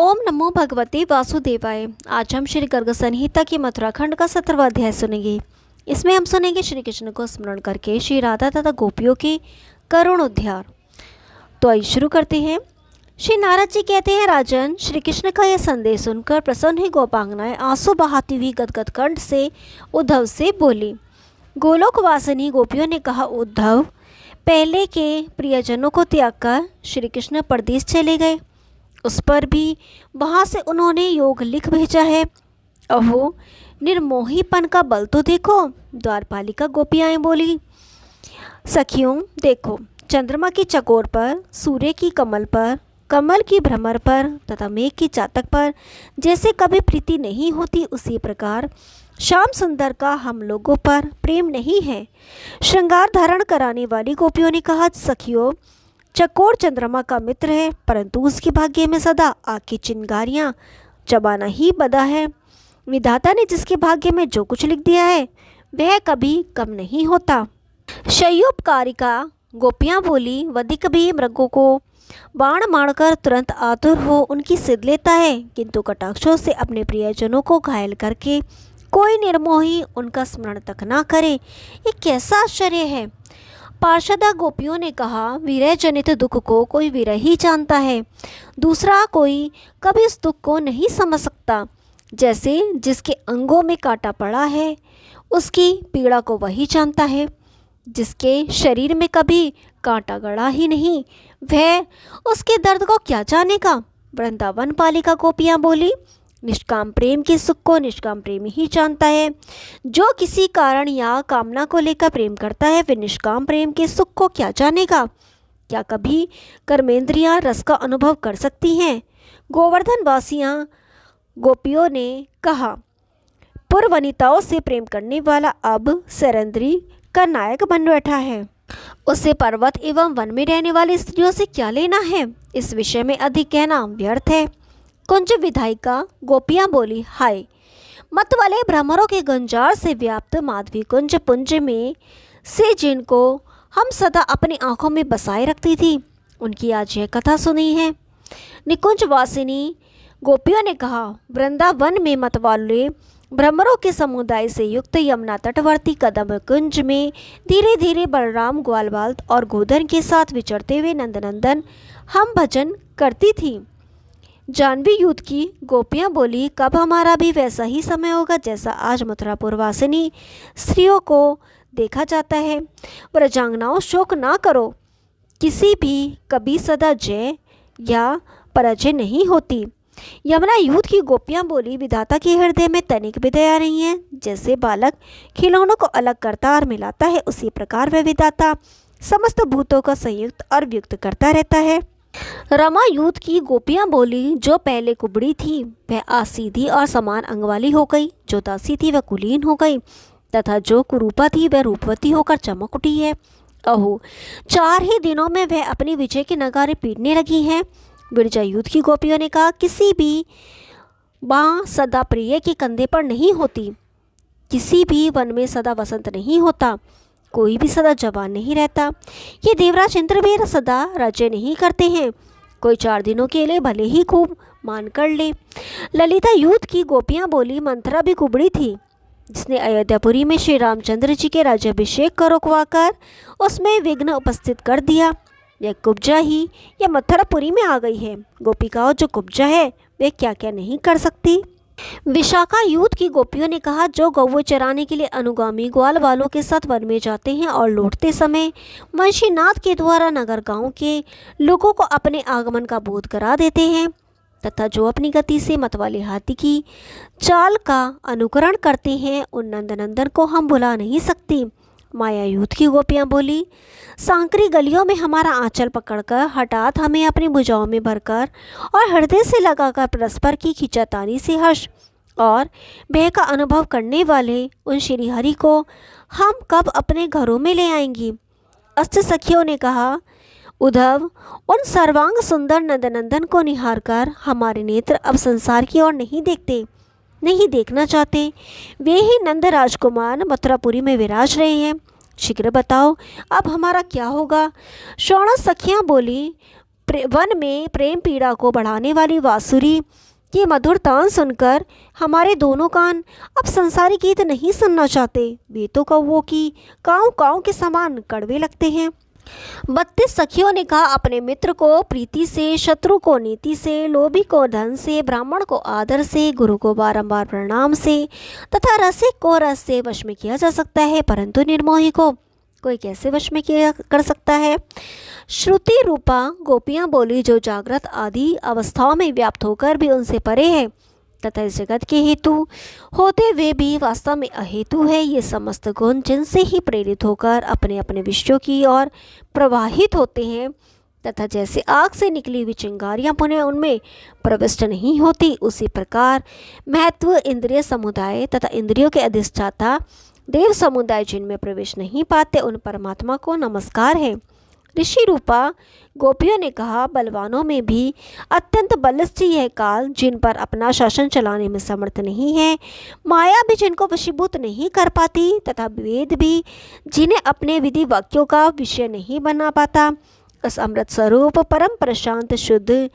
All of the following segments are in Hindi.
ओम नमो भगवते वासुदेवाय। आज हम श्री गर्ग संहिता की मथुरा खंड का 17वां अध्याय सुनेंगे। इसमें हम सुनेंगे श्री कृष्ण को स्मरण करके श्री राधा तथा गोपियों के करुण उद्धार। तो आइए शुरू करते हैं। श्री नारद जी कहते हैं, राजन, श्री कृष्ण का यह संदेश सुनकर प्रसन्न हुई गोपांगनाएं आंसू बहाती हुई गदगद कंठ से उद्धव से बोली। गोलोकवासिनी गोपियों ने कहा, उद्धव, पहले के प्रियजनों को त्याग कर श्री कृष्ण परदेश चले गए, उस पर भी वहाँ से उन्होंने योग लिख भेजा है। अहो, निर्मोहीपन का बल तो देखो। द्वारपालिका गोपियाँ बोली, सखियों देखो, चंद्रमा की चकोर पर, सूर्य की कमल पर, कमल की भ्रमर पर तथा मेघ की चातक पर जैसे कभी प्रीति नहीं होती, उसी प्रकार श्याम सुंदर का हम लोगों पर प्रेम नहीं है। श्रृंगार धारण कराने वाली गोपियों ने कहा, सखियों, चकोर चंद्रमा का मित्र है, परंतु उसके भाग्य में सदा आग की चिंगारियाँ चबाना ही बदा है। विधाता ने जिसके भाग्य में जो कुछ लिख दिया है वह कभी कम नहीं होता। शय्योपकारिका गोपियाँ बोली, वधिक भी मृगों को बाण मारकर तुरंत आतुर हो उनकी सिद्ध लेता है, किंतु कटाक्षों से अपने प्रियजनों को घायल करके कोई निर्मोही उनका स्मरण तक ना करे, ये कैसा आश्चर्य है। पार्षदा गोपियों ने कहा, विरह जनित दुख को कोई विरह ही जानता है, दूसरा कोई कभी इस दुख को नहीं समझ सकता। जैसे जिसके अंगों में कांटा पड़ा है उसकी पीड़ा को वही जानता है, जिसके शरीर में कभी कांटा गड़ा ही नहीं वह उसके दर्द को क्या जानेगा। वृंदावन पालिका गोपियाँ बोली, निष्काम प्रेम के सुख को निष्काम प्रेम ही जानता है। जो किसी कारण या कामना को लेकर प्रेम करता है वह निष्काम प्रेम के सुख को क्या जानेगा। क्या कभी कर्मेंद्रियां रस का अनुभव कर सकती हैं। गोवर्धन वासियाँ गोपियों ने कहा, पूर्व वनिताओं से प्रेम करने वाला अब सरेंद्री का नायक बन बैठा है, उसे पर्वत एवं वन में रहने वाली स्त्रियों से क्या लेना है। इस विषय में अधिक कहना व्यर्थ है। कुंज विधायिका गोपियाँ बोली, हाय, मत वाले भ्रमरों के गुंजार से व्याप्त माधवी कुंज पुंज में से जिनको हम सदा अपनी आंखों में बसाए रखती थी, उनकी आज यह कथा सुनी है। निकुंज वासिनी गोपियों ने कहा, वृंदावन में मत वाले भ्रमरों के समुदाय से युक्त यमुना तटवर्ती कदम कुंज में धीरे धीरे बलराम, ग्वालबाल और गोधन के साथ विचरते हुए नंदनंदन हम भजन करती थी। जानवी यूथ की गोपियाँ बोली, कब हमारा भी वैसा ही समय होगा जैसा आज मथुरापुर वासिनी स्त्रियों को देखा जाता है। व्रजांगनाओं, शोक ना करो, किसी भी कभी सदा जय या पराजय नहीं होती। यमुना यूथ की गोपियाँ बोली, विधाता के हृदय में तनिक भी दया नहीं है। जैसे बालक खिलौनों को अलग करता और मिलाता है, उसी प्रकार वह विधाता समस्त भूतों का संयुक्त और व्युक्त करता रहता है। रमा यूथ की गोपियाँ बोली, जो पहले कुबड़ी थी वह आज सीधी और समान अंग वाली हो गई, जो दासी थी वह कुलीन हो गई तथा जो कुरूपा थी वह रूपवती होकर चमक उठी है। अहो, 4 ही दिनों में वह अपनी विजय के नगारे पीटने लगी हैं। बिरजा यूथ की गोपियों ने कहा, किसी भी बाँ सदा प्रिय के कंधे पर नहीं होती, किसी भी वन में सदा वसंत नहीं होता, कोई भी सदा जवान नहीं रहता। ये देवराज इंद्र भी सदा राज्य नहीं करते हैं, कोई 4 दिनों के लिए भले ही खूब मान कर ले। ललिता यूथ की गोपियाँ बोली, मंथरा भी कुबड़ी थी, जिसने अयोध्यापुरी में श्री रामचंद्र जी के राज्याभिषेक को रुकवाकर उसमें विघ्न उपस्थित कर दिया। यह कुब्जा ही यह मथुरापुरी में आ गई है। गोपिकाओं, जो कुब्जा है वे क्या क्या नहीं कर सकती। विशाखा यूथ की गोपियों ने कहा, जो गौ चराने के लिए अनुगामी ग्वाल वालों के साथ वन में जाते हैं और लौटते समय वंशीनाथ के द्वारा नगर गांव के लोगों को अपने आगमन का बोध करा देते हैं, तथा जो अपनी गति से मतवाले हाथी की चाल का अनुकरण करते हैं, उन नंदनंदन को हम भुला नहीं सकती। माया यूथ की गोपियाँ बोली, सांकरी गलियों में हमारा आंचल पकड़कर हठात हमें अपनी भुजाओं में भरकर और हृदय से लगाकर परस्पर की खींचातानी से हर्ष और भय का अनुभव करने वाले उन श्री हरि को हम कब अपने घरों में ले आएंगी। अष्ट सखियों ने कहा, उद्धव, उन सर्वांग सुंदर नंदनंदन को निहार कर हमारे नेत्र अब संसार की ओर नहीं देखते, नहीं देखना चाहते। वे ही नंद राजकुमार मथुरापुरी में विराज रहे हैं, शीघ्र बताओ अब हमारा क्या होगा। शौणा सखियाँ बोली, वन में प्रेम पीड़ा को बढ़ाने वाली बांसुरी की मधुर तान सुनकर हमारे दोनों कान अब संसारी गीत नहीं सुनना चाहते। वे तो कौवों की काऊ काऊ के समान कड़वे लगते हैं। 32 सखियों ने कहा, अपने मित्र को प्रीति से, शत्रु को नीति से, लोभी को धन से, ब्राह्मण को आदर से, गुरु को बारंबार प्रणाम से तथा रसिक को रस से वश में किया जा सकता है, परंतु निर्मोही को कोई कैसे वश में किया कर सकता है। श्रुति रूपा गोपियाँ बोली, जो जागृत आदि अवस्थाओं में व्याप्त होकर भी उनसे परे है तथा इस जगत के हेतु होते हुए भी वास्तव में अहेतु है, ये समस्त गुण जिनसे ही प्रेरित होकर अपने अपने विषयों की ओर प्रवाहित होते हैं तथा जैसे आग से निकली हुई चिंगारियाँ पुनः उनमें प्रविष्ट नहीं होती, उसी प्रकार महत्व इंद्रिय समुदाय तथा इंद्रियों के अधिष्ठाता देव समुदाय जिनमें प्रवेश नहीं पाते, उन परमात्मा को नमस्कार है। ऋषि रूपा गोपियों ने कहा, बलवानों में भी अत्यंत बलिष्ठ यह काल, जिन पर अपना शासन चलाने में समर्थ नहीं है, माया भी जिनको वशीभूत नहीं कर पाती तथा वेद भी जिन्हें अपने विधि वाक्यों का विषय नहीं बना पाता, उस अमृत स्वरूप परम प्रशांत शुद्ध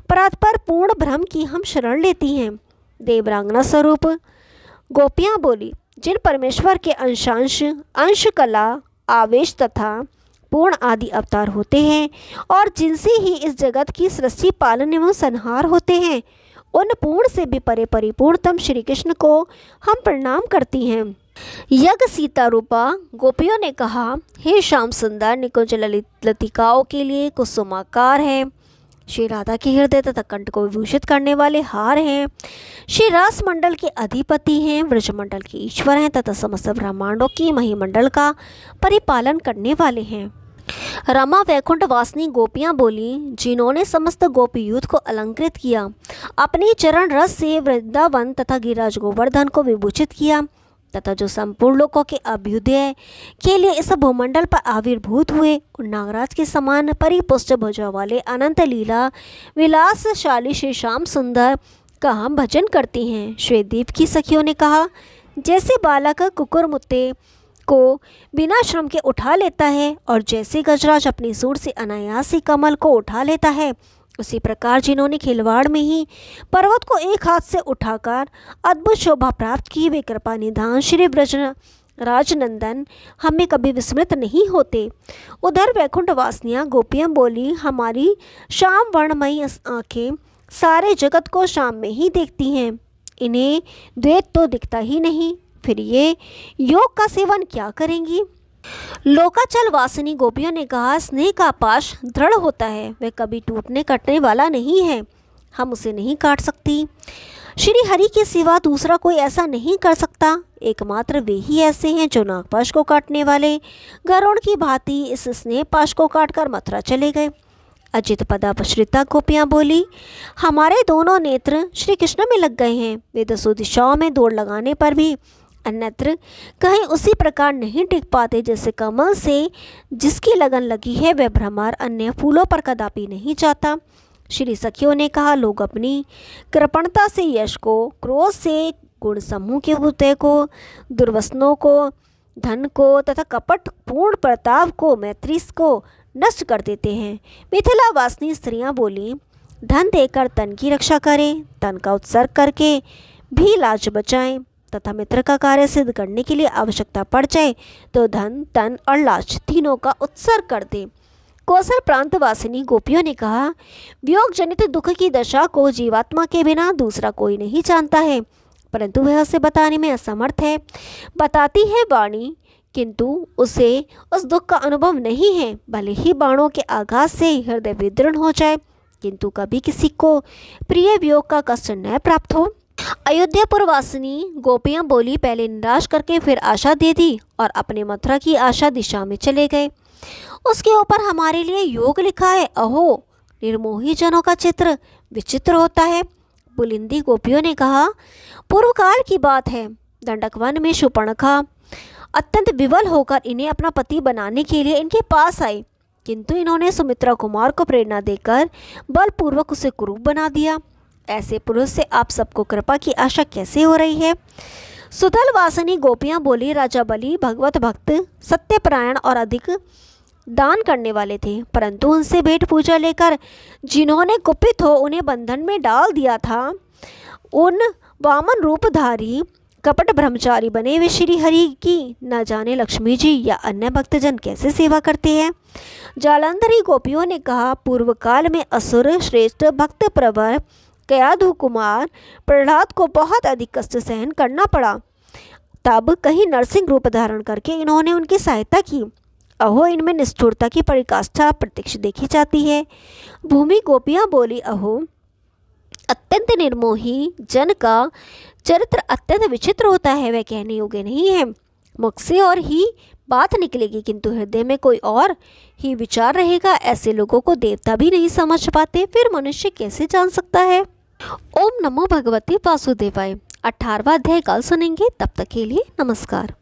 परात्पर पूर्ण ब्रह्म की हम शरण लेती हैं। देवरांगना स्वरूप गोपियाँ बोली, जिन परमेश्वर के अंशांश, अंश, कला, आवेश तथा पूर्ण आदि अवतार होते हैं और जिनसे ही इस जगत की सृष्टि पालन एवं संहार होते हैं, उन पूर्ण से भी परे परिपूर्णतम श्री कृष्ण को हम प्रणाम करती हैं। यज्ञ सीता रूपा गोपियों ने कहा, हे श्याम सुंदर, निकुंज लतिकाओं के लिए कुसुमाकार है, श्री राधा के हृदय तथा कंठ को विभूषित करने वाले हार हैं, श्री रास मंडल के अधिपति हैं, ब्रजमंडल के ईश्वर हैं तथा समस्त ब्रह्मांडों की महिमंडल का परिपालन करने वाले हैं। रमा वैकुंठ वासिनी गोपियाँ बोली, जिन्होंने समस्त गोपी यूथ को अलंकृत किया, अपने चरण रस से वृंदावन तथा गिरिराज गोवर्धन को विभूषित किया तथा जो संपूर्ण लोकों के अभ्युदय के लिए इस भूमंडल पर आविर्भूत हुए, उन नागराज के समान परिपुष्ट भुजा वाले अनंत लीला विलासशाली श्री श्याम सुंदर का हम भजन करते हैं। श्वेतदीप की सखियों ने कहा, जैसे बालक कुकुर मुत्ते को बिना श्रम के उठा लेता है और जैसे गजराज अपनी सूंड से अनायास ही कमल को उठा लेता है, उसी प्रकार जिन्होंने खिलवाड़ में ही पर्वत को एक हाथ से उठाकर अद्भुत शोभा प्राप्त की, वे कृपा निधान श्री ब्रज राजनंदन हमें कभी विस्मृत नहीं होते। उधर वैकुंठ वासिनियाँ गोपियाँ बोली, हमारी श्याम वर्णमयी आँखें सारे जगत को शाम में ही देखती हैं, इन्हें द्वैत तो दिखता ही नहीं, फिर ये योग का सेवन क्या करेंगी। लोकाचल वासिनी गोपियों ने कहा, स्नेह का पाश दृढ़ होता है, वह कभी टूटने कटने वाला नहीं है, हम उसे नहीं काट सकती। श्री हरि के सिवा दूसरा कोई ऐसा नहीं कर सकता, एकमात्र वे ही ऐसे हैं जो नागपाश को काटने वाले गरुड़ की भांति इस स्नेह पाश को काटकर मथुरा चले गए। अजित पदापश्रिता गोपियाँ बोली, हमारे दोनों नेत्र श्री कृष्ण में लग गए हैं, वे दसों दिशाओं में दौड़ लगाने पर भी अन्यत्र कहीं उसी प्रकार नहीं टिक पाते, जैसे कमल से जिसकी लगन लगी है वह भ्रमर अन्य फूलों पर कदापि नहीं जाता। श्री सखियों ने कहा, लोग अपनी कृपणता से यश को, क्रोध से गुण समूह के हृदय को, दुर्वसनों को, धन को तथा कपट पूर्ण प्रताप को, मैत्री को नष्ट कर देते हैं। मिथिला वासिनी स्त्रियां बोली, धन देकर तन की रक्षा करें, तन का उत्सर्ग करके भी लाज बचाएं तथा मित्र का कार्य सिद्ध करने के लिए आवश्यकता पड़ जाए तो धन, तन और लाज तीनों का उत्सर्ग कर दें। कौशल प्रांत वासिनी गोपियों ने कहा, वियोग जनित दुख की दशा को जीवात्मा के बिना दूसरा कोई नहीं जानता है, परंतु वह उसे बताने में असमर्थ है। बताती है वाणी, किंतु उसे उस दुख का अनुभव नहीं है। भले ही बाणों के आघात से हृदय विदीर्ण हो जाए, किंतु कभी किसी को प्रिय वियोग का कष्ट न प्राप्त हो। अयोध्यापुर वासिनी गोपियाँ बोली, पहले निराश करके फिर आशा दे दी और अपने मथुरा की आशा दिशा में चले गए। उसके ऊपर हमारे लिए योग लिखा है। अहो, निर्मोही जनों का चित्र विचित्र होता है। पुलिंदी गोपियों ने कहा, पूर्व काल की बात है, दंडकवन में शूर्पणखा अत्यंत विवल होकर इन्हें अपना पति बनाने के लिए इनके पास आई, किंतु इन्होंने सुमित्रा कुमार को प्रेरणा देकर बलपूर्वक उसे कुरूप बना दिया। ऐसे पुरुष से आप सबको कृपा की आशा कैसे हो रही है। सुदल वासिनी गोपियाँ बोली, राजा बलि भगवत भक्त, सत्यपरायण और अधिक दान करने वाले थे, परंतु उनसे भेंट पूजा लेकर जिन्होंने कुपित हो उन्हें बंधन में डाल दिया था, उन वामन रूपधारी कपट ब्रह्मचारी बने हुए श्री हरि की न जाने लक्ष्मी जी या अन्य भक्तजन कैसे सेवा करते हैं। जालंधरी गोपियों ने कहा, पूर्व काल में असुर श्रेष्ठ भक्त प्रवर कयाधु कुमार प्रहलाद को बहुत अधिक कष्ट सहन करना पड़ा, तब कहीं नरसिंह रूप धारण करके इन्होंने उनकी सहायता की। अहो, इनमें निष्ठुरता की परिकाष्ठा प्रत्यक्ष देखी जाती है। भूमि गोपियाँ बोली, अहो अत्यंत निर्मोही जन का चरित्र अत्यंत विचित्र होता है, वह कहने योग्य नहीं है। मुख से और ही बात निकलेगी किंतु हृदय में कोई और ही विचार रहेगा। ऐसे लोगों को देवता भी नहीं समझ पाते, फिर मनुष्य कैसे जान सकता है। ओम नमो भगवते वासुदेवाय। 18वां अध्याय कल सुनेंगे, तब तक के लिए नमस्कार।